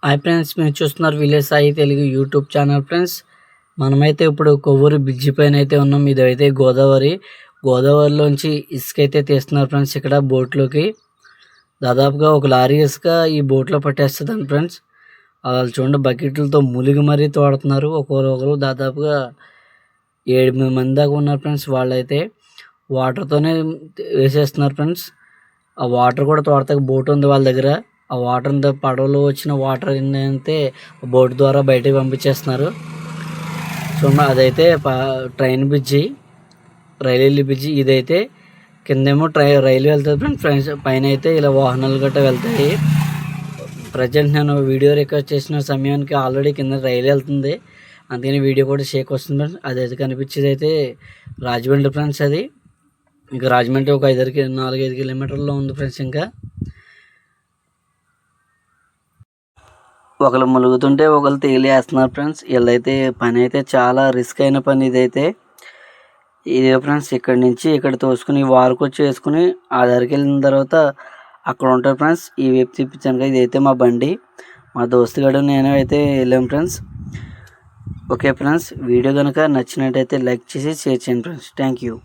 Hi friends, మీరు చూస్తున్నారు village Sai Telugu YouTube channel. Friends, మనమైతే ఇప్పుడు కొవ్వూరు బ్రిడ్జి పైన అయితే ఉన్నాం. ఇదైతే గోదావరిలోంచి ఇసుక అయితే తీస్తున్నారు ఫ్రెండ్స్. ఇక్కడ బోట్లోకి దాదాపుగా ఒక లారీ ఇసుక ఈ బోట్లో పట్టేస్తుందండి ఫ్రెండ్స్. వాళ్ళు చూడండి, బకెట్లతో ములిగి మరీ తోడుతున్నారు. ఒకరు దాదాపుగా 7-8 మంది దాకా ఉన్నారు ఫ్రెండ్స్. వాళ్ళైతే వాటర్తోనే వేసేస్తున్నారు ఫ్రెండ్స్. ఆ వాటర్ కూడా తోడతాక బోట్ ఉంది వాళ్ళ దగ్గర. ఆ వాటర్ అంతా పడవలో వచ్చిన వాటర్ ఏంటంటే బోట్ ద్వారా బయటకు పంపించేస్తున్నారు. చూడండి, అదైతే ట్రైన్ బ్రిడ్జి, రైలు బ్రిడ్జి. ఇదైతే కిందేమో రైలు వెళ్తుంది ఫ్రెండ్స్, పైన అయితే ఇలా వాహనాలు గట్రా వెళ్తాయి. ప్రజెంట్ నేను వీడియో రికార్డ్ చేసిన సమయానికి ఆల్రెడీ కింద రైలు వెళ్తుంది, అందుకని వీడియో కూడా షేక్ వస్తుంది ఫ్రెండ్స్. అదైతే కనిపించేది అయితే రాజమండ్రి ఫ్రెండ్స్. అది ఇంకా రాజమండ్రి ఒక 4-5 కిలోమీటర్లో ఉంది ఫ్రెండ్స్. ఇంకా ఒకరు ములుగుతుంటే ఒకరు తేలియేస్తున్నారు ఫ్రెండ్స్. వీళ్ళైతే పని అయితే చాలా రిస్క్ అయిన పని ఇదే ఫ్రెండ్స్. ఇక్కడ నుంచి ఇక్కడ తోసుకుని వారుకొచ్చి వేసుకుని ఆ దగ్గరికి వెళ్ళిన తర్వాత అక్కడ ఉంటారు ఫ్రెండ్స్. ఈ వైపు తిప్పించాను. ఇదైతే మా బండి, మా దోస్తుగాడు నేను అయితే వెళ్ళాం ఫ్రెండ్స్. ఓకే ఫ్రెండ్స్, వీడియో కనుక నచ్చినట్టయితే లైక్ చేసి షేర్ చేయండి ఫ్రెండ్స్. Thank you.